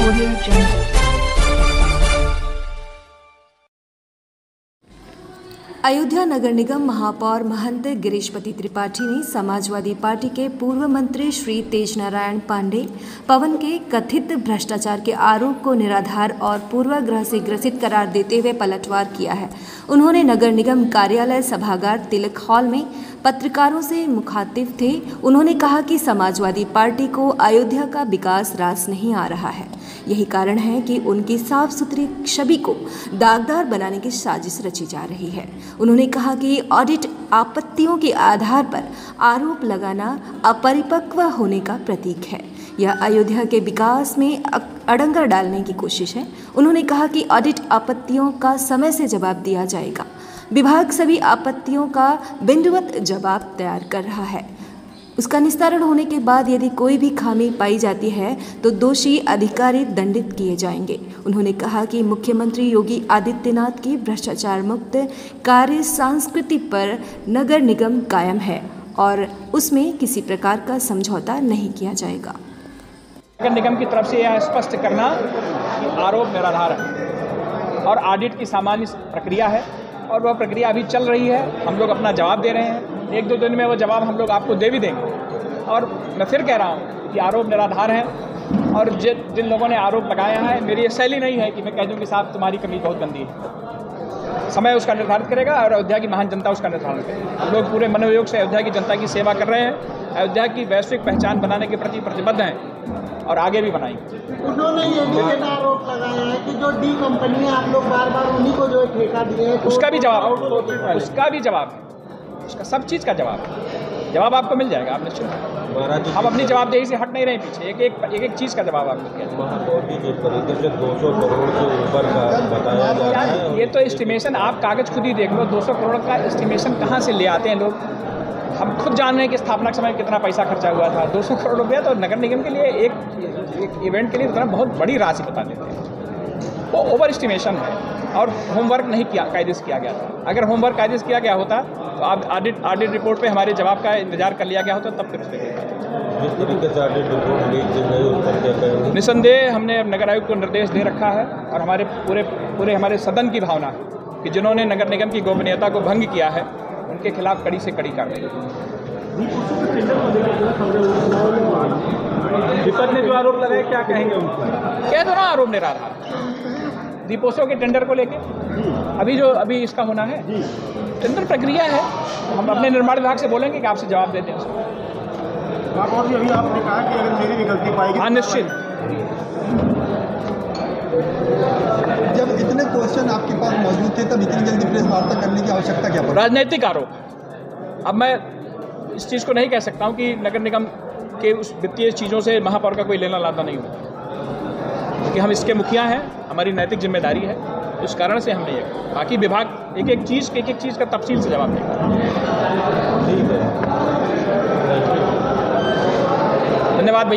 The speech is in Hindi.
Audio Jungle। अयोध्या नगर निगम महापौर महंत गिरीशपति त्रिपाठी ने समाजवादी पार्टी के पूर्व मंत्री श्री तेजनारायण पांडे पवन के कथित भ्रष्टाचार के आरोप को निराधार और पूर्वाग्रह से ग्रसित करार देते हुए पलटवार किया है। उन्होंने नगर निगम कार्यालय सभागार तिलक हॉल में पत्रकारों से मुखातिब थे। उन्होंने कहा कि समाजवादी पार्टी को अयोध्या का विकास रास नहीं आ रहा है। यही कारण है कि उनकी साफ सुथरी छवि को दागदार बनाने की साजिश रची जा रही है। उन्होंने कहा कि ऑडिट आपत्तियों के आधार पर आरोप लगाना अपरिपक्व होने का प्रतीक है। यह अयोध्या के विकास में अड़ंगा डालने की कोशिश है। उन्होंने कहा कि ऑडिट आपत्तियों का समय से जवाब दिया जाएगा। विभाग सभी आपत्तियों का बिंदुवत जवाब तैयार कर रहा है। उसका निस्तारण होने के बाद यदि कोई भी खामी पाई जाती है तो दोषी अधिकारी दंडित किए जाएंगे। उन्होंने कहा कि मुख्यमंत्री योगी आदित्यनाथ की भ्रष्टाचार मुक्त कार्य संस्कृति पर नगर निगम कायम है और उसमें किसी प्रकार का समझौता नहीं किया जाएगा। नगर निगम की तरफ से यह स्पष्ट करना कि आरोप निराधार है और ऑडिट की सामान्य प्रक्रिया है और वह प्रक्रिया अभी चल रही है। हम लोग अपना जवाब दे रहे हैं। एक दो दिन में वो जवाब हम लोग आपको दे भी देंगे। और मैं फिर कह रहा हूँ कि आरोप निराधार हैं और जिन लोगों ने आरोप लगाया है, मेरी ये शैली नहीं है कि मैं कह दूँ कि साहब तुम्हारी कमी बहुत गंदी है। समय उसका निर्धारित करेगा और अयोध्या की महान जनता उसका निर्धारण करेगी। हम लोग पूरे मनोयोग से अयोध्या की जनता की सेवा कर रहे हैं। अयोध्या की वैश्विक पहचान बनाने के प्रति प्रतिबद्ध हैं और आगे भी बनाएंगे। उन्होंने ये भी आरोप लगाया है कि जो डी कंपनी है, आप लोग बार बार उन्हीं को जो ठेका दिए, उसका भी जवाब है, उसका सब चीज़ का जवाब है। जवाब आपको मिल जाएगा। आप निश्चित हम अपनी जवाबदेही से हट नहीं रहे पीछे। एक चीज़ का जवाब आपको दिया महापौर जिस तरीके से 200 करोड़ से ऊपर का बताया जा रहा है, ये तो एस्टिमेशन आप कागज़ खुद ही देख लो। 200 करोड़ का एस्टिमेशन कहाँ से ले आते हैं लोग। हम खुद जान रहे हैं कि स्थापना के समय कितना पैसा खर्चा हुआ था। 200 करोड़ रुपया तो नगर निगम के लिए एक इवेंट के लिए इतना बहुत बड़ी राशि बता देते हैं। वो ओवर एस्टिमेशन है और होमवर्क नहीं कायदे से किया गया था। अगर होमवर्क कायदे से किया गया होता तो आप ऑडिट रिपोर्ट पे हमारे जवाब का इंतजार कर लिया गया होता, तब फिर उसके जिस तरीके से ऑडिट रिपोर्ट लीक नहीं उस पर क्या कहेंगे? निसंदेह हमने नगर आयुक्त को निर्देश दे रखा है और हमारे पूरे हमारे सदन की भावना है कि जिन्होंने नगर निगम की गोपनीयता को भंग किया है उनके खिलाफ कड़ी से कड़ी कार्रवाई। विपक्ष ने जो आरोप लगाए, क्या कहेंगे उनको? कह दो ना आरोप निराधार। दीपोत्सव के टेंडर को लेके अभी इसका होना है, टेंडर प्रक्रिया है। हम अपने निर्माण विभाग से बोलेंगे कि आपसे जवाब देते हैं उसको। और अभी आपने कहा कि अगर मेरी भी गलती पाएगी, हाँ निश्चित। जब इतने क्वेश्चन आपके पास मौजूद थे तब इतनी जल्दी प्रेस वार्ता करने की आवश्यकता क्या पड़ी? राजनीतिक आरोप। अब मैं इस चीज़ को नहीं कह सकता हूँ कि नगर निगम के उस वित्तीय चीज़ों से महापौर का कोई लेना लाना नहीं होता, क्योंकि हम इसके मुखिया हैं। हमारी नैतिक जिम्मेदारी है, इस कारण से हमने ये बाकी विभाग एक एक चीज़ का तफसील से जवाब देगा। धन्यवाद भैया।